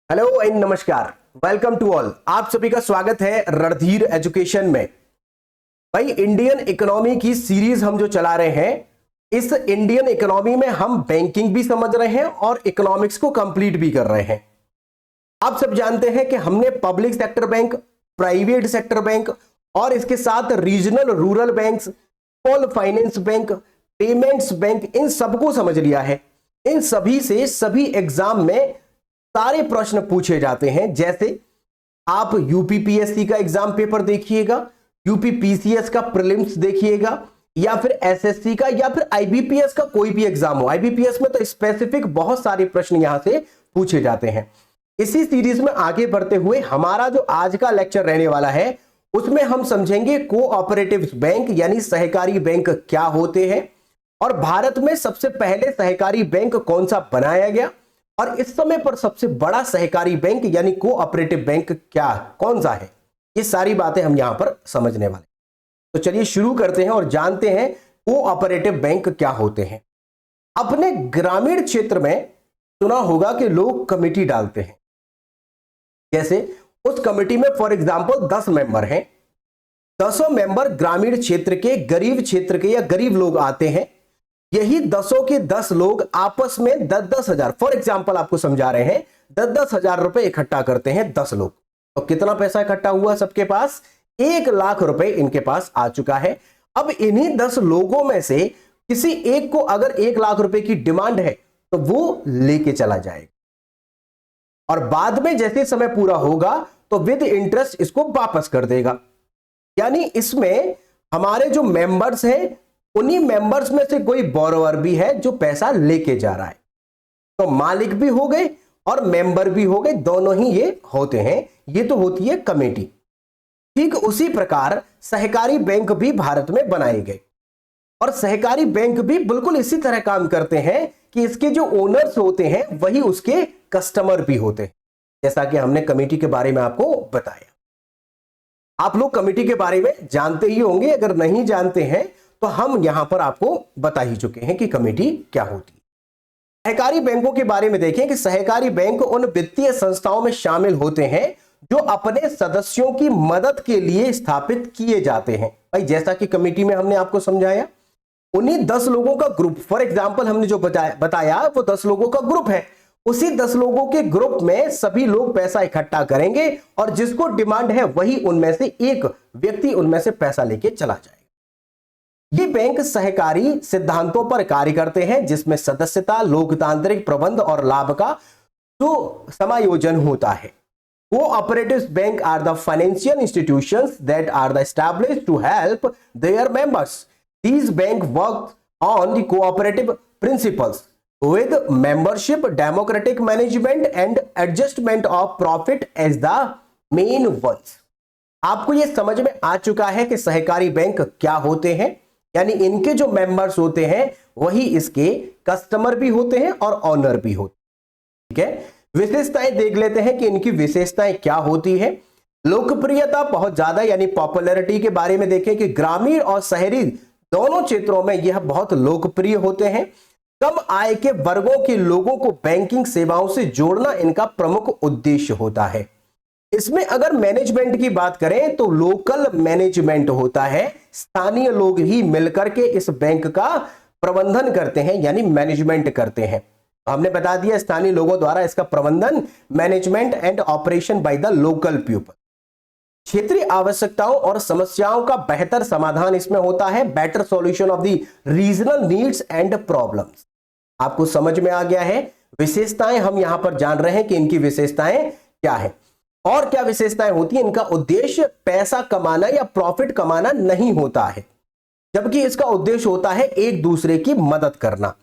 Hello and नमस्कार, welcome to all. आप सभी का स्वागत है रणधीर एजुकेशन में। भाई, इंडियन इकोनॉमी की सीरीज हम जो चला रहे हैं, इस इंडियन इकोनॉमी में हम बैंकिंग भी समझ रहे हैं और इकोनॉमिक्स को कंप्लीट भी कर रहे हैं। आप सब जानते हैं कि हमने public sector bank, private sector bank और इसके साथ regional rural banks, small finance bank, payments bank, इन सबको समझ लिया है। इन सभी से सभी एग्जाम में सारे प्रश्न पूछे जाते हैं। जैसे आप यूपीपीएससी का एग्जाम पेपर देखिएगा, यूपीपीसीएस का प्रीलिम्स देखिएगा, या फिर एसएससी का, या फिर आईबीपीएस का कोई भी एग्जाम हो। आईबीपीएस में तो स्पेसिफिक बहुत सारे प्रश्न यहां से पूछे जाते हैं। इसी सीरीज में आगे बढ़ते हुए हमारा जो आज का लेक्चर रहने वाला है, उसमें हम समझेंगे कोऑपरेटिव बैंक यानी सहकारी बैंक क्या होते हैं, और भारत में सबसे पहले सहकारी बैंक कौन सा बनाया गया, और इस समय पर सबसे बड़ा सहकारी बैंक यानी कोऑपरेटिव बैंक कौन सा है। ये सारी बातें हम यहां पर समझने वाले। तो चलिए शुरू करते हैं और जानते हैं कोऑपरेटिव बैंक क्या होते हैं। अपने ग्रामीण क्षेत्र में सुना होगा कि लोग कमेटी डालते हैं। जैसे उस कमेटी में फॉर एग्जांपल 10 मेंबर हैं। 10 मेंबर ग्रामीण क्षेत्र के, गरीब क्षेत्र के या गरीब लोग आते हैं। यही 10 के 10 लोग आपस में 10-10 हजार, फॉर एग्जाम्पल आपको समझा रहे हैं, 10-10 हजार रुपए इकट्ठा करते हैं 10 लोग। तो कितना पैसा इकट्ठा हुआ सबके पास? 1 लाख रुपए इनके पास आ चुका है। अब इन्हीं 10 लोगों में से किसी एक को अगर 1 लाख रुपए की डिमांड है तो वो लेके चला जाएगा, और बाद में जैसे समय पूरा होगा तो विद इंटरेस्ट इसको वापस कर देगा। यानी इसमें हमारे जो मेंबर्स हैं, उन्हीं मेंबर्स में से कोई बोरोवर भी है जो पैसा लेके जा रहा है। तो मालिक भी हो गए और मेंबर भी हो गए, दोनों ही ये होते हैं। ये तो होती है कमेटी। ठीक उसी प्रकार सहकारी बैंक भी भारत में बनाए गए, और सहकारी बैंक भी बिल्कुल इसी तरह काम करते हैं कि इसके जो ओनर्स होते हैं वही उसके कस्टमर भी होते हैं। जैसा कि हमने कमेटी के बारे में आपको बताया। आप लोग कमेटी के बारे में जानते ही होंगे, अगर नहीं जानते हैं तो हम यहां पर आपको बता ही चुके हैं कि कमेटी क्या होती है। सहकारी बैंकों के बारे में देखें कि सहकारी बैंक उन वित्तीय संस्थाओं में शामिल होते हैं जो अपने सदस्यों की मदद के लिए स्थापित किए जाते हैं। भाई, जैसा कि कमेटी में हमने आपको समझाया, उन्हीं 10 लोगों का ग्रुप, फॉर एग्जाम्पल हमने जो बताया वो 10 लोगों का ग्रुप है। उसी 10 लोगों के ग्रुप में सभी लोग पैसा इकट्ठा करेंगे, और जिसको डिमांड है वही उनमें से एक व्यक्ति उनमें से पैसा लेके चला जाएगा। ये बैंक सहकारी सिद्धांतों पर कार्य करते हैं, जिसमें सदस्यता, लोकतांत्रिक प्रबंध और लाभ का तो समायोजन होता है। Cooperative bank are the financial institutions that are the established to help their members. These bank work on the cooperative principles with membership, democratic management and adjustment of profit as the main ones। आपको यह समझ में आ चुका है कि सहकारी bank क्या होते हैं, यानी इनके जो मेंबर्स होते हैं वही इसके कस्टमर भी होते हैं और ऑनर भी होते हैं। ठीक है, विशेषताएं देख लेते हैं कि इनकी विशेषताएं क्या होती है। लोकप्रियता बहुत ज्यादा, यानी पॉपुलैरिटी के बारे में देखें कि ग्रामीण और शहरी दोनों क्षेत्रों में यह बहुत लोकप्रिय होते हैं। कम आय के वर्गों के लोगों को बैंकिंग सेवाओं से जोड़ना इनका प्रमुख उद्देश्य होता है। इसमें अगर मैनेजमेंट की बात करें तो लोकल मैनेजमेंट होता है। स्थानीय लोग ही मिलकर के इस बैंक का प्रबंधन करते हैं, यानी मैनेजमेंट करते हैं। हमने बता दिया, स्थानीय लोगों द्वारा इसका प्रबंधन, management and operation by the local people. क्षेत्रीय आवश्यकताओं और समस्याओं का बेहतर समाधान इसमें होता है। Better solution of the regional needs and problems. आपको समझ में आ गया है। विशेषताएं हम यहां पर जान रहे हैं कि इनकी विशेषताएं क्या है और क्या विशेषताएं होती हैं। इनका उद्देश्य पैसा कमाना या प्रॉफिट कमाना नहीं होता है, जबकि इसका उद्देश्य होता है एक दूसरे की मदद करना।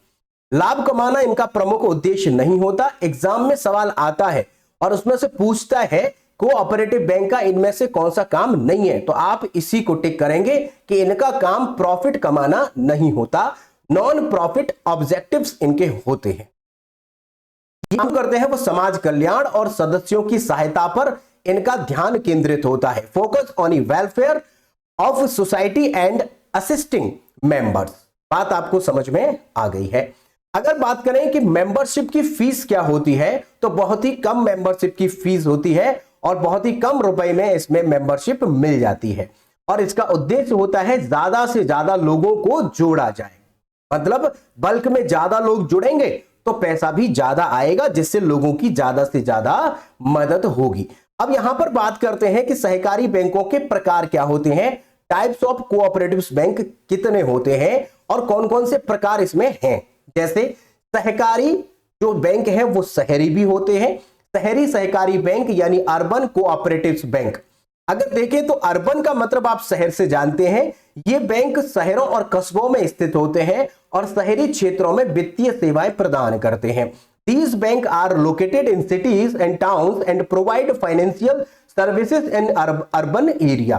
लाभ कमाना इनका प्रमुख उद्देश्य नहीं होता। एग्जाम में सवाल आता है और उसमें से पूछता है कोऑपरेटिव बैंक का इनमें से कौन सा काम नहीं है, तो आप इसी को टिक करेंगे कि इनका काम प्रॉफिट कमाना नहीं होता। नॉन प्रॉफिट ऑब्जेक्टिव्स इनके होते हैं। काम करते हैं वो समाज कल्याण और सदस्यों की सहायता पर इनका ध्यान केंद्रित होता है। Focus on the welfare of society and assisting members. बात आपको समझ में आ गई है। अगर बात करें कि मेंबरशिप की फीस क्या होती है, तो बहुत ही कम मेंबरशिप की फीस होती है और बहुत ही कम रुपए में इसमें मेंबरशिप मिल जाती है। और इसका उद्देश्य होता है ज्यादा से ज्यादा लोगों को जोड़ा जाए, मतलब बल्क में ज्यादा लोग जुड़ेंगे तो पैसा भी ज्यादा आएगा, जिससे लोगों की ज्यादा से ज्यादा मदद होगी। अब यहां पर बात करते हैं कि सहकारी बैंकों के प्रकार क्या होते हैं, टाइप्स ऑफ कोऑपरेटिव बैंक कितने होते हैं और कौन कौन से प्रकार इसमें हैं। जैसे सहकारी जो बैंक है वो शहरी भी होते हैं, शहरी सहकारी बैंक यानी अर्बन कोऑपरेटिव बैंक। अगर देखें तो अर्बन का मतलब आप शहर से जानते हैं, ये बैंक शहरों और कस्बों में स्थित होते हैं और शहरी क्षेत्रों में वित्तीय सेवाएं प्रदान करते हैं। These banks are located in cities and towns and provide financial services in urban area।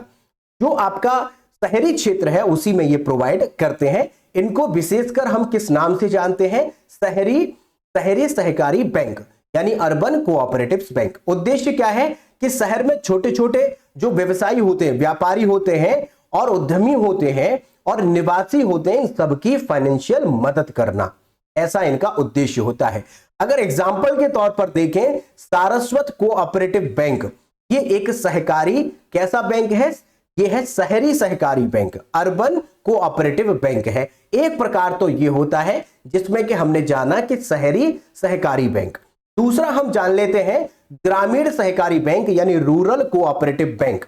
जो आपका शहरी क्षेत्र है उसी में ये प्रोवाइड करते हैं। इनको विशेषकर हम किस नाम से जानते हैं, शहरी सहकारी बैंक यानी अर्बन कोऑपरेटिव बैंक। उद्देश्य क्या है कि शहर में छोटे छोटे जो व्यवसायी होते हैं, व्यापारी होते हैं और उद्यमी होते हैं और निवासी होते हैं, इन सबकी फाइनेंशियल मदद करना, ऐसा इनका उद्देश्य होता है। अगर एग्जाम्पल के तौर पर देखें, सारस्वत कोऑपरेटिव बैंक, ये एक सहकारी कैसा बैंक है, ये है शहरी सहकारी बैंक, अर्बन कोऑपरेटिव बैंक है। एक प्रकार तो ये होता है जिसमें कि हमने जाना कि शहरी सहकारी बैंक। दूसरा हम जान लेते हैं ग्रामीण सहकारी बैंक यानी रूरल कोऑपरेटिव बैंक।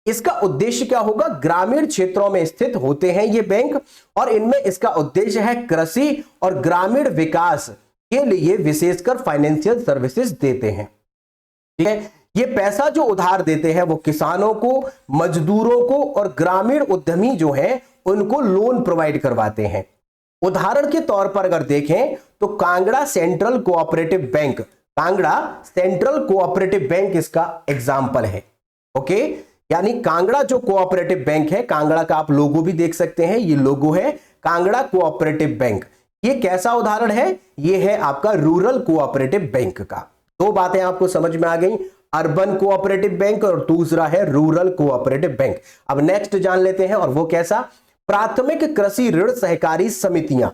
इसका उद्देश्य क्या होगा, ग्रामीण क्षेत्रों में स्थित होते हैं ये बैंक और इनमें इसका उद्देश्य है कृषि और ग्रामीण विकास के लिए विशेषकर फाइनेंशियल सर्विसेज देते हैं। ठीक है, ये पैसा जो उधार देते हैं वो किसानों को, मजदूरों को और ग्रामीण उद्यमी जो हैं उनको लोन प्रोवाइड करवाते हैं। उदाहरण के तौर पर अगर देखें तो Kangra central cooperative bank, Kangra central cooperative bank इसका एग्जाम्पल है। ओके, यानी कांगड़ा जो कोऑपरेटिव बैंक है, कांगड़ा का आप लोगो भी देख सकते हैं, ये लोगो है कांगड़ा कोऑपरेटिव बैंक। ये कैसा उदाहरण है, ये है आपका रूरल कोऑपरेटिव बैंक का। दो बातें आपको समझ में आ गई, अर्बन कोऑपरेटिव बैंक और दूसरा है रूरल कोऑपरेटिव बैंक। अब नेक्स्ट जान लेते हैं, और वो कैसा, प्राथमिक कृषि ऋण सहकारी समितियां,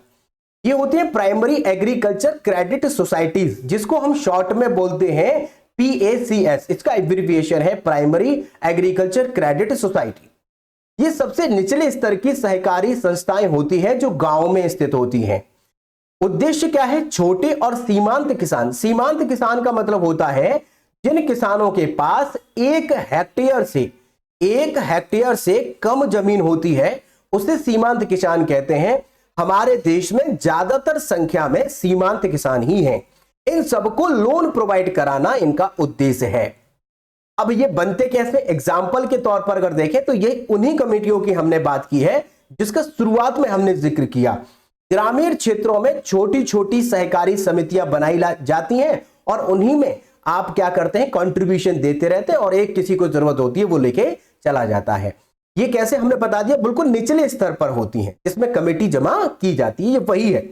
ये होती है प्राइमरी एग्रीकल्चर क्रेडिट सोसाइटीज, जिसको हम शॉर्ट में बोलते हैं PACS। इसका एब्रिविएशन है प्राइमरी एग्रीकल्चर क्रेडिट सोसाइटी। ये सबसे निचले स्तर की सहकारी संस्थाएं होती हैं जो गांव में स्थित होती हैं। उद्देश्य क्या है, छोटे और सीमांत किसान, सीमांत किसान का मतलब होता है जिन किसानों के पास 1 हेक्टेयर से कम जमीन होती है उसे सीमांत किसान कहते हैं। हमारे देश में ज्यादातर संख्या में सीमांत किसान ही हैं। इन सबको लोन प्रोवाइड कराना इनका उद्देश्य है। अब ये बनते कैसे, एग्जाम्पल के तौर पर अगर देखें तो ये उन्हीं कमेटियों की हमने बात की है जिसका शुरुआत में हमने जिक्र किया। ग्रामीण क्षेत्रों में छोटी छोटी सहकारी समितियां बनाई जाती हैं और उन्हीं में आप क्या करते हैं, कंट्रीब्यूशन देते रहते हैं और एक किसी को जरूरत होती है वो लेके चला जाता है। ये कैसे हमने बता दिया, बिल्कुल निचले स्तर पर होती हैं, इसमें कमेटी जमा की जाती है। ये वही है,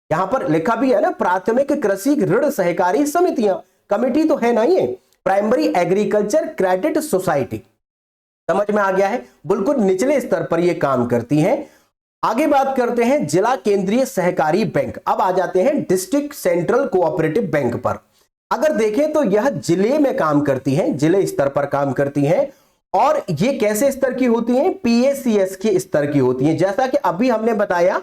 यहां पर लिखा भी है ना, प्राथमिक कृषि ऋण सहकारी समितियां, कमेटी तो है ना ये, प्राइमरी एग्रीकल्चर क्रेडिट सोसाइटी। समझ में आ गया है, बिल्कुल निचले स्तर पर ये काम करती हैं। आगे बात करते हैं जिला केंद्रीय सहकारी बैंक। अब आ जाते हैं डिस्ट्रिक्ट सेंट्रल कोऑपरेटिव बैंक पर। अगर देखें तो यह जिले में काम करती हैं, जिले स्तर पर काम करती हैं और ये कैसे स्तर की होती हैं, PACS के स्तर की होती हैं। जैसा कि अभी हमने बताया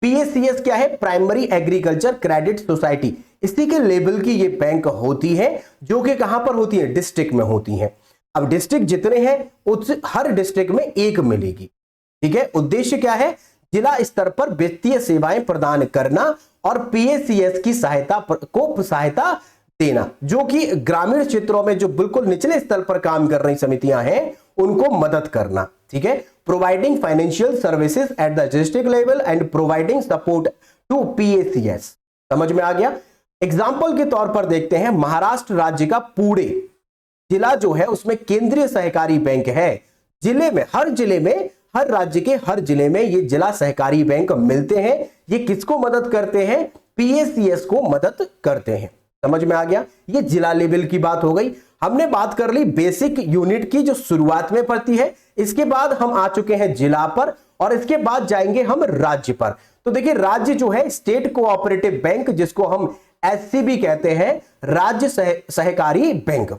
PACS क्या है, प्राइमरी एग्रीकल्चर क्रेडिट सोसाइटी, इसी के लेवल की ये बैंक होती है जो कि कहां पर होती है, डिस्ट्रिक्ट में होती है। अब डिस्ट्रिक्ट जितने हैं उस हर डिस्ट्रिक्ट में एक मिलेगी। ठीक है, उद्देश्य क्या है, जिला स्तर पर वित्तीय सेवाएं प्रदान करना और PACS की सहायता देना, जो कि ग्रामीण क्षेत्रों में जो बिल्कुल निचले स्तर पर काम कर रही समितियां हैं उनको मदद करना। ठीक है, providing financial services at the district level and providing support to PACS। समझ में आ गया। एग्जाम्पल के तौर पर देखते हैं, महाराष्ट्र राज्य का पुणे जिला जो है उसमें केंद्रीय सहकारी बैंक है। जिले में, हर जिले में, हर राज्य के हर जिले में ये जिला सहकारी बैंक मिलते हैं। ये किसको मदद करते हैं, PACS को मदद करते हैं। समझ में आ गया, ये जिला लेवल की बात हो गई। हमने बात कर ली बेसिक यूनिट की जो शुरुआत में पड़ती है, इसके बाद हम आ चुके हैं जिला पर और इसके बाद जाएंगे हम राज्य पर। तो देखिए राज्य जो है स्टेट कोऑपरेटिव बैंक, जिसको हम एससीबी कहते हैं, राज्य सहकारी बैंक।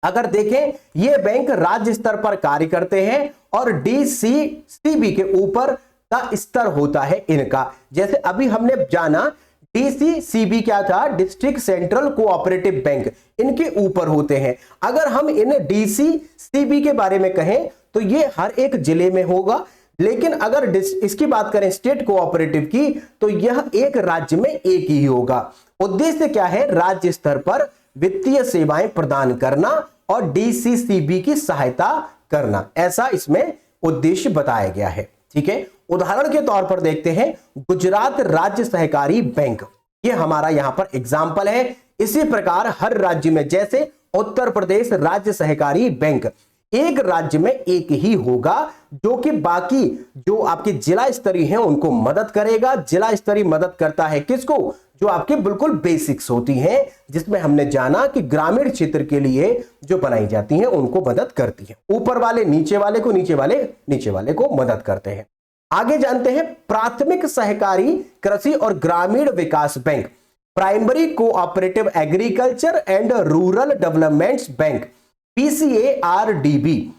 अगर देखें ये बैंक राज्य स्तर पर कार्य करते हैं और डीसीसीबी के ऊपर का स्तर होता है इनका। जैसे अभी हमने जाना डीसीसीबी क्या था, डिस्ट्रिक्ट सेंट्रल कोऑपरेटिव बैंक, इनके ऊपर होते हैं। अगर हम इन डीसीसीबी के बारे में कहें तो ये हर एक जिले में होगा, लेकिन अगर इसकी बात करें स्टेट कोऑपरेटिव की तो यह एक राज्य में एक ही होगा। उद्देश्य क्या है, राज्य स्तर पर वित्तीय सेवाएं प्रदान करना और डीसीसीबी की सहायता करना, ऐसा इसमें उद्देश्य बताया गया है। ठीक है, उदाहरण के तौर पर देखते हैं गुजरात राज्य सहकारी बैंक, ये हमारा यहां पर एग्जाम्पल है। इसी प्रकार हर राज्य में, जैसे उत्तर प्रदेश राज्य सहकारी बैंक एक राज्य में एक ही होगा, जो कि बाकी जो आपके जिला स्तरीय हैं उनको मदद करेगा। जिला स्तरीय मदद करता है किसको, जो आपके बिल्कुल बेसिक्स होती हैं, जिसमें हमने जाना कि ग्रामीण क्षेत्र के लिए जो बनाई जाती हैं उनको मदद करती है। ऊपर वाले नीचे वाले को, नीचे वाले को मदद करते हैं। आगे जानते हैं प्राथमिक सहकारी कृषि और ग्रामीण विकास bank, primary cooperative agriculture and rural developments bank, PCARDB.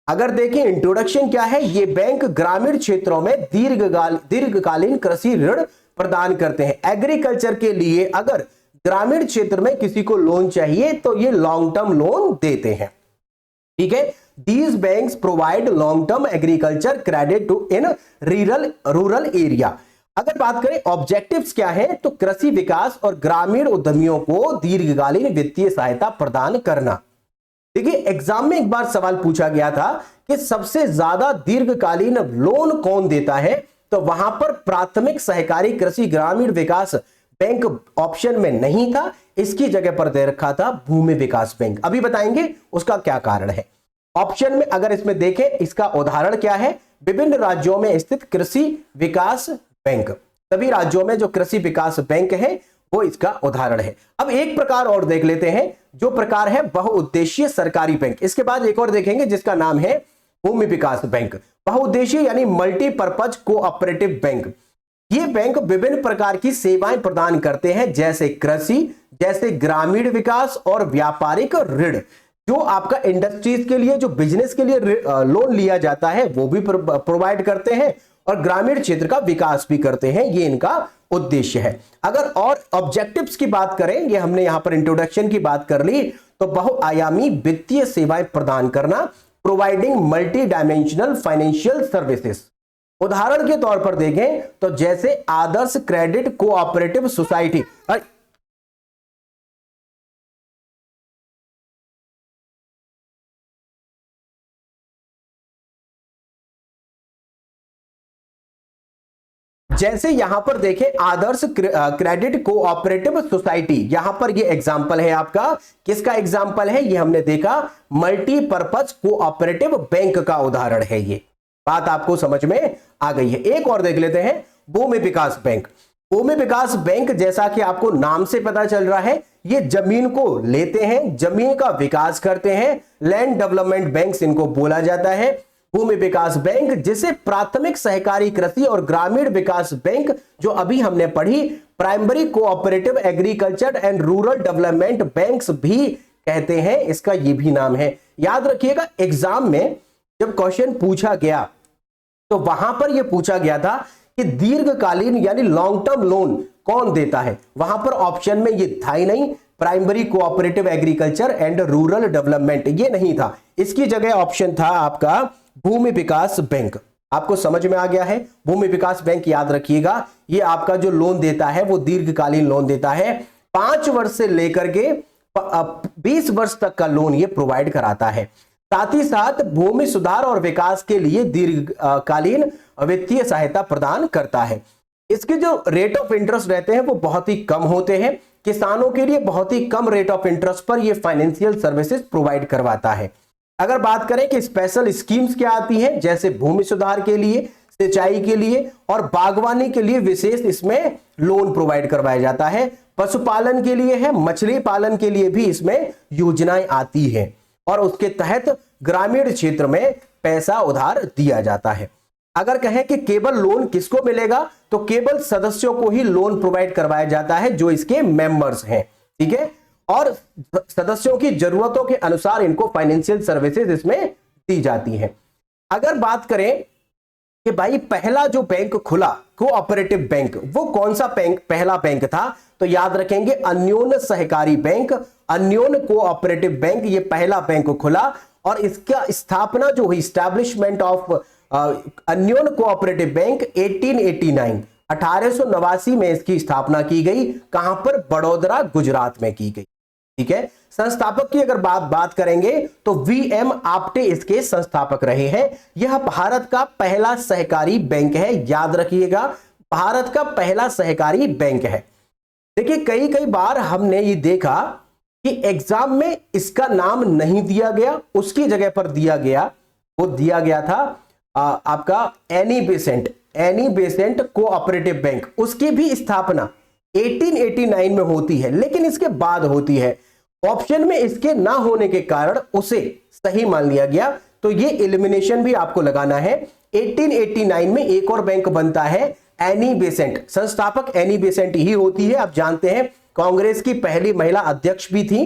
अगर देखें इंट्रोडक्शन क्या है, ये बैंक ग्रामीण क्षेत्रों में दीर्घकालीन कृषि ऋण प्रदान करते हैं। एग्रीकल्चर के लिए अगर ग्रामीण क्षेत्र में किसी को लोन चाहिए तो ये लॉन्ग टर्म लोन देते हैं। ठीक है, these banks provide long term agriculture credit to in rural area. अगर बात करें ऑब्जेक्टिव्स क्या है, तो कृषि विकास और ग्रामीण उद्यमियों को दीर्घकालीन वित्तीय सहायता प्रदान करना। देखिए एग्जाम में एक बार सवाल पूछा गया था कि सबसे ज्यादा दीर्घकालीन लोन कौन देता है, तो वहां पर प्राथमिक सहकारी कृषि ग्रामीण विकास बैंक ऑप्शन में नहीं था, इसकी जगह पर दे रखा था भूमि विकास बैंक। अभी बताएंगे उसका क्या कारण है। ऑप्शन में अगर इसमें देखें, इसका उदाहरण क्या है, विभिन्न राज्यों में स्थित कृषि विकास बैंक, सभी राज्यों में जो कृषि विकास बैंक है वो इसका उदाहरण है। अब एक प्रकार और देख लेते हैं, जो प्रकार है बहुउद्देशीय सरकारी बैंक। इसके बाद एक और देखेंगे जिसका नाम है भूमि विकास बैंक। बहुउद्देशीय यानी मल्टीपर्पज कोऑपरेटिव बैंक, ये बैंक विभिन्न प्रकार की सेवाएं प्रदान करते हैं, जैसे कृषि, जैसे ग्रामीण विकास और व्यापारिक ऋण। जो आपका इंडस्ट्रीज के लिए, जो बिजनेस के लिए लोन लिया जाता है वो भी प्रोवाइड करते हैं और ग्रामीण क्षेत्र का विकास भी करते हैं, ये इनका उद्देश्य है। अगर और ऑब्जेक्टिव्स की बात करें, ये हमने यहां पर इंट्रोडक्शन की बात कर ली, तो बहुआयामी वित्तीय सेवाएं प्रदान करना, providing multi dimensional financial services. उदाहरण के तौर पर देखें तो जैसे आदर्श क्रेडिट कोऑपरेटिव सोसाइटी, जैसे यहां पर देखें आदर्श क्रेडिट कोऑपरेटिव सोसाइटी, यहां पर ये एग्जांपल है आपका, किसका एग्जांपल है, ये हमने देखा मल्टीपर्पज कोऑपरेटिव बैंक का उदाहरण है। ये बात आपको समझ में आ गई है। एक और देख लेते हैं भूमि विकास बैंक। भूमि विकास बैंक जैसा कि आपको नाम से पता चल रहा है, ये जमीन को लेते हैं, जमीन का विकास करते हैं, लैंड डेवलपमेंट बैंक इनको बोला जाता है। भूमि विकास बैंक, जिसे प्राथमिक सहकारी कृषि और ग्रामीण विकास बैंक जो अभी हमने पढ़ी, primary cooperative agriculture and rural development banks भी कहते हैं, इसका ये भी नाम है। याद रखिएगा एग्जाम में जब क्वेश्चन पूछा गया तो वहां पर यह पूछा गया था कि दीर्घकालीन यानी लॉन्ग टर्म लोन कौन देता है, वहां पर ऑप्शन में ये था ही नहीं, primary cooperative agriculture and rural development ये नहीं था, इसकी जगह ऑप्शन था आपका भूमि विकास बैंक। आपको समझ में आ गया है। भूमि विकास बैंक याद रखिएगा, ये आपका जो लोन देता है वो दीर्घकालीन लोन देता है, 5 वर्ष से लेकर के 20 वर्ष तक का लोन ये प्रोवाइड कराता है। साथ ही साथ भूमि सुधार और विकास के लिए दीर्घकालीन वित्तीय सहायता प्रदान करता है। इसके जो रेट ऑफ इंटरेस्ट रहते हैं वो बहुत ही कम होते हैं, किसानों के लिए बहुत ही कम रेट ऑफ इंटरेस्ट पर ये फाइनेंशियल सर्विसेज प्रोवाइड करवाता है। अगर बात करें कि स्पेशल स्कीम्स क्या आती हैं, जैसे भूमि सुधार के लिए, सिंचाई के लिए और बागवानी के लिए विशेष इसमें लोन प्रोवाइड करवाया जाता है। पशुपालन के लिए है, मछली पालन के लिए भी इसमें योजनाएं आती हैं और उसके तहत ग्रामीण क्षेत्र में पैसा उधार दिया जाता है। अगर कहें कि केवल लोन किसको मिलेगा, तो केवल सदस्यों को ही लोन प्रोवाइड करवाया जाता है जो इसके मेंबर्स हैं, ठीक है। और सदस्यों की जरूरतों के अनुसार इनको फाइनेंशियल सर्विसेज इसमें दी जाती हैं। अगर बात करें कि भाई पहला जो बैंक खुला कोऑपरेटिव बैंक, वो कौन सा बैंक पहला बैंक था, तो याद रखेंगे अन्योन्य सहकारी बैंक, अन्योन्य कोऑपरेटिव बैंक, ये पहला बैंक खुला। और इसका स्थापना जो हुई, स्टैब्लिशमेंट ऑफ अन्योन्य कोऑपरेटिव बैंक 1889 1889 में इसकी स्थापना की गई। कहां पर? बड़ौदरा, गुजरात में की गई, ठीक है। संस्थापक की अगर बात करेंगे तो वीएम आप्टे इसके संस्थापक रहे हैं। यह भारत का पहला सहकारी बैंक है, याद रखिएगा, भारत का पहला सहकारी बैंक है। देखिए कई बार हमने ये देखा कि एग्जाम में इसका नाम नहीं दिया गया, उसकी जगह पर दिया गया था आपका एनी बेसेंट कोऑपरेटिव बैंक। उसकी भी स्थापना 1889 में होती है, लेकिन इसके बाद होती है। ऑप्शन में इसके ना होने के कारण उसे सही मान लिया गया, तो ये एलिमिनेशन भी आपको लगाना है। 1889 में एक और बैंक बनता है एनी बेसेंट, संस्थापक एनी बेसेंट ही होती है। आप जानते हैं कांग्रेस की पहली महिला अध्यक्ष भी थी,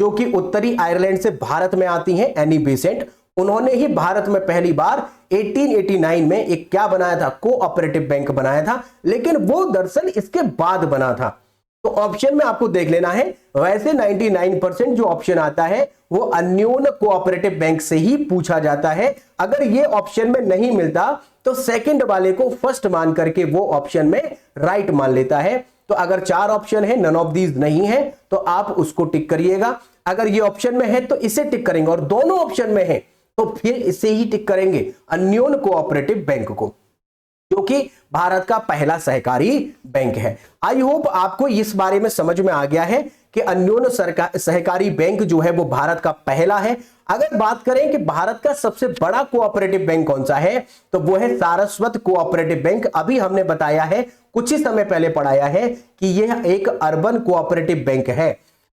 जो कि उत्तरी आयरलैंड से भारत में आती हैं, एनी बेसेंट। उन्होंने ही भारत में पहली बार 1889 में एक क्या बनाया था, कोऑपरेटिव बैंक बनाया था, लेकिन वो दरअसल इसके बाद बना था। तो ऑप्शन में आपको देख लेना है। वैसे 99% जो ऑप्शन आता है वो अन्योन्य कोऑपरेटिव बैंक से ही पूछा जाता है। अगर ये ऑप्शन में नहीं मिलता तो सेकंड वाले को फर्स्ट मान करके वो ऑप्शन में राइट मान लेता है। तो अगर 4 ऑप्शन है, नन ऑफ दीज नहीं है, तो आप उसको टिक करिएगा। अगर ये ऑप्शन में है तो इसे टिक करेंगे, और दोनों ऑप्शन में है तो फिर इसे ही टिक करेंगे, अन्योन्य कोऑपरेटिव बैंक को, जो कि भारत का पहला सहकारी बैंक है। आई होप आपको इस बारे में समझ में आ गया है कि अन्योन्य सहकारी बैंक जो है वो भारत का पहला है। अगर बात करें कि भारत का सबसे बड़ा कोऑपरेटिव बैंक कौन सा है, तो वो है सारस्वत कोऑपरेटिव बैंक। अभी हमने बताया है, कुछ ही समय पहले पढ़ाया है कि यह एक अर्बन कोऑपरेटिव बैंक है,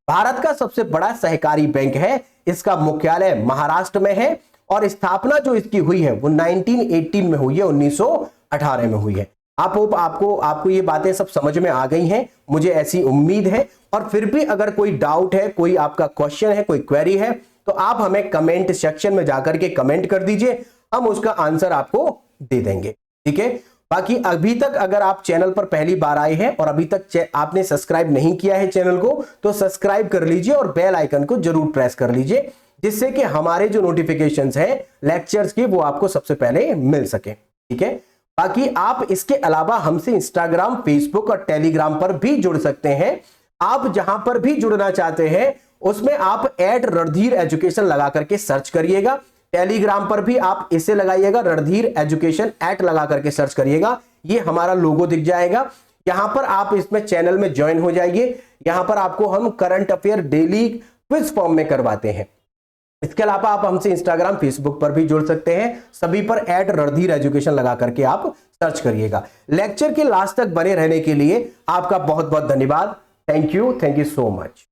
भारत का सबसे बड़ा सहकारी बैंक है। इसका मुख्यालय महाराष्ट्र में है और स्थापना जो इसकी हुई है वो 1918 में हुई है, 1918 में हुई है। आपको ये बातें सब समझ में आ गई हैं, मुझे ऐसी उम्मीद है। और फिर भी अगर कोई डाउट है, कोई आपका क्वेश्चन है, कोई क्वेरी है, तो आप हमें कमेंट सेक्शन में जाकर के कमेंट कर दीजिए, हम उसका आंसर आपको दे देंगे, ठीक है। बाकी अभी तक अगर आप चैनल पर पहली बार आए हैं और अभी तक आपने सब्सक्राइब नहीं किया है चैनल को, तो सब्सक्राइब कर लीजिए और बेल आइकन को जरूर प्रेस कर लीजिए, जिससे कि हमारे जो नोटिफिकेशंस हैं लेक्चर्स की वो आपको सबसे पहले मिल सके, ठीक है। बाकी आप इसके अलावा हमसे इंस्टाग्राम, फेसबुक और टेलीग्राम पर भी जुड़ सकते हैं। आप जहां पर भी जुड़ना चाहते हैं उसमें आप @रणधीर एजुकेशन लगा करके सर्च करिएगा। टेलीग्राम पर भी आप इसे लगाइएगा, रणधीर एजुकेशन @ लगा करके सर्च करिएगा, ये हमारा लोगो दिख जाएगा। यहां पर आप इसमें चैनल में ज्वाइन हो जाइए। यहां पर आपको हम current affair daily quiz form में करवाते हैं। इसके अलावा आप हमसे इंस्टाग्राम, फेसबुक पर भी जुड़ सकते हैं, सभी पर @रणधीर एजुकेशन लगा करके आप सर्च करिएगा। लेक्चर के लास्ट तक बने रहने के लिए आपका बहुत बहुत धन्यवाद। Thank you so much.